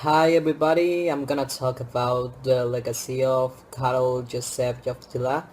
Hi everybody, I'm gonna talk about the legacy of Karol Joseph Wojtyla,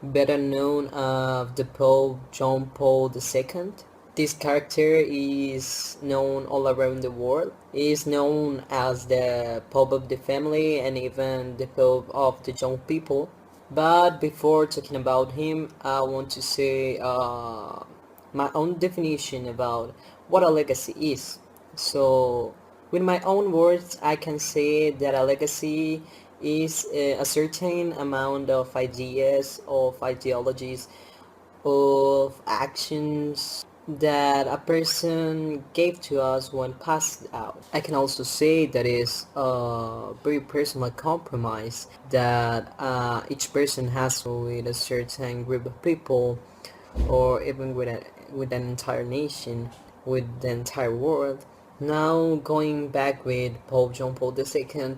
better known as the Pope John Paul II. This character is known all around the world. He is known as the Pope of the family and even the Pope of the young people. But before talking about him, I want to say my own definition about what a legacy is. So, with my own words, I can say that a legacy is a certain amount of ideas, of ideologies, of actions that a person gave to us when passed out. I can also say that is a very personal compromise that each person has with a certain group of people or even with an entire nation, with the entire world. Now going back with Pope John Paul II,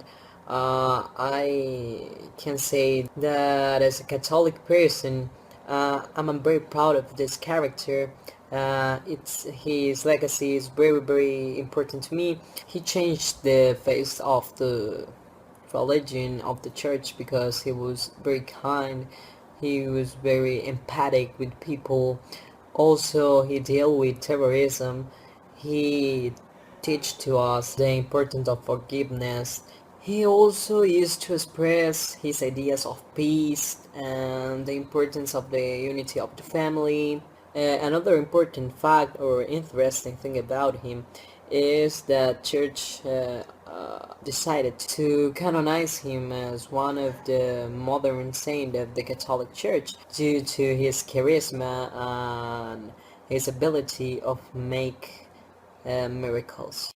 I can say that as a Catholic person, I'm very proud of this character. It's his legacy is very important to me. He changed the face of the religion of the church because he was very kind, he was very empathic with people. Also, he dealt with terrorism. He teach to us the importance of forgiveness. He also used to express his ideas of peace and the importance of the unity of the family. Another important fact or interesting thing about him is that church decided to canonize him as one of the modern saint of the Catholic Church due to his charisma and his ability of make miracles.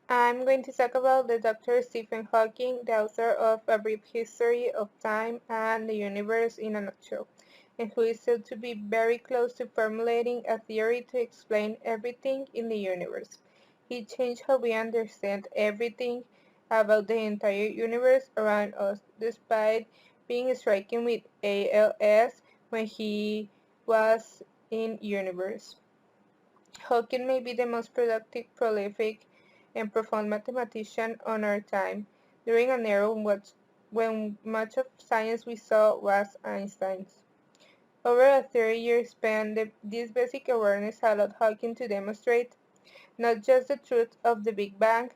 I'm going to talk about the Dr. Stephen Hawking, the author of A Brief History of Time and the Universe in a Nutshell, and who is said to be very close to formulating a theory to explain everything in the universe. He changed how we understand everything about the entire universe around us, despite being stricken with ALS when he was in universe. Hawking may be the most productive, prolific, and profound mathematician on our time, during an era when much of science we saw was Einstein's. Over a 30-year span, this basic awareness allowed Hawking to demonstrate not just the truth of the Big Bang,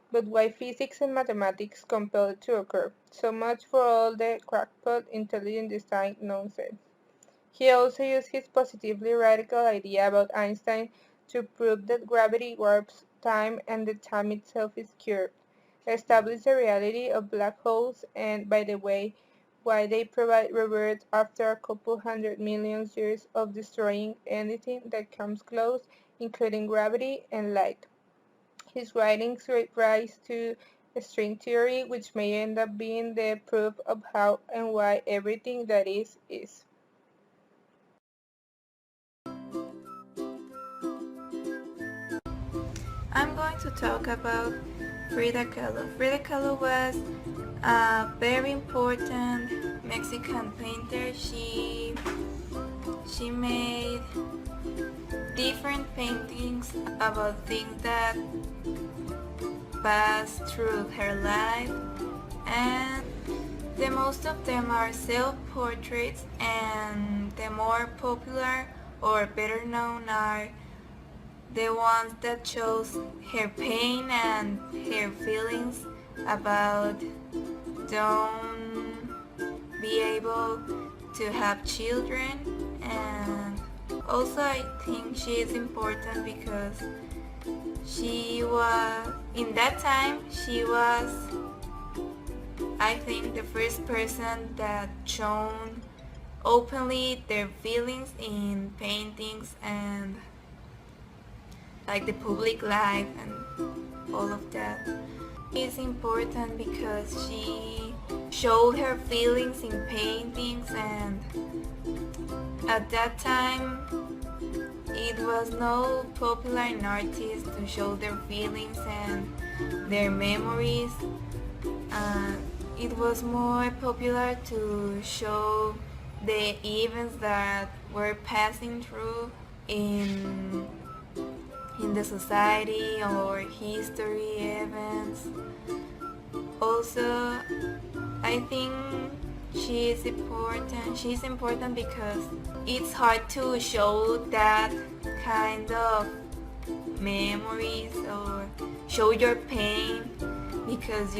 but why physics and mathematics compel it to occur. So much for all the crackpot intelligent design nonsense. He also used his positively radical idea about Einstein to prove that gravity warps time and that time itself is curved, establish the reality of black holes, and, by the way, why they provide rebirth after a couple hundred million years of destroying anything that comes close, including gravity and light. His writings gave rise to string theory, which may end up being the proof of how and why everything that is is. I'm going to talk about Frida Kahlo. Frida Kahlo was a very important Mexican painter. She made different paintings about things that passed through her life, and the most of them are self-portraits, and the more popular or better known are the ones that shows her pain and her feelings about don't be able to have children. And also I think she is important because she was in that time she was, I think, the first person that shown openly their feelings in paintings and like the public life and all of that. It's important because she showed her feelings in paintings, and at that time it was no popular in artists to show their feelings and their memories. uh, it was more popular to show the events that were passing through in in the society or history events. Also, I think she's important because it's hard to show that kind of memories or show your pain because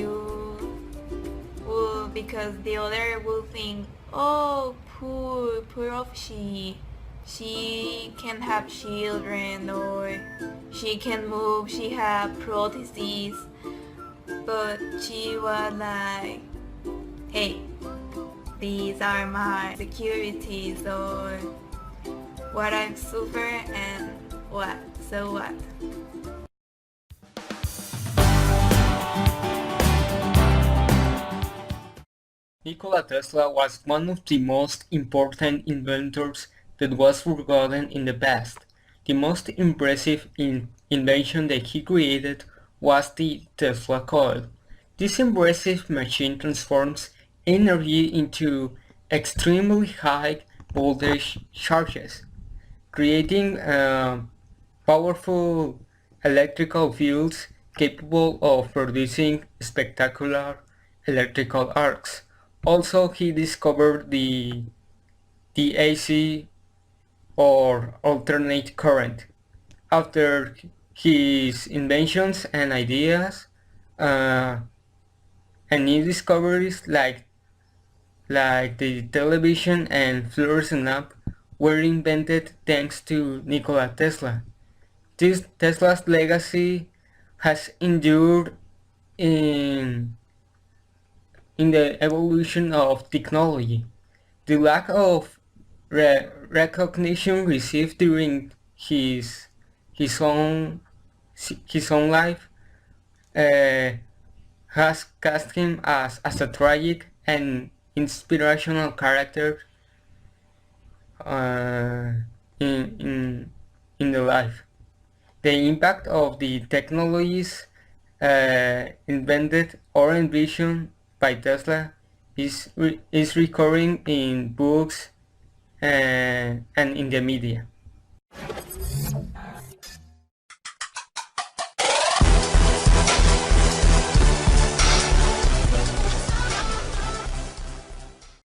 because the other will think, oh, poor of she can have children or she can move, she have prostheses, but she was like, hey, these are my securities or what I've suffered and what, so what. Nikola Tesla was one of the most important inventors that was forgotten in the past. The most impressive invention that he created was the Tesla coil. This impressive machine transforms energy into extremely high voltage charges, creating powerful electrical fields capable of producing spectacular electrical arcs. Also, he discovered the AC or alternate current. After his inventions and ideas, uh, and new discoveries like the television and fluorescent lamp were invented thanks to Nikola Tesla. This Tesla's legacy has endured in in the evolution of technology. The lack of recognition received during his own his own life uh, has cast him as a tragic and inspirational character uh, in, in in the life. The impact of the technologies invented or envisioned by Tesla is recurring in books and in the media.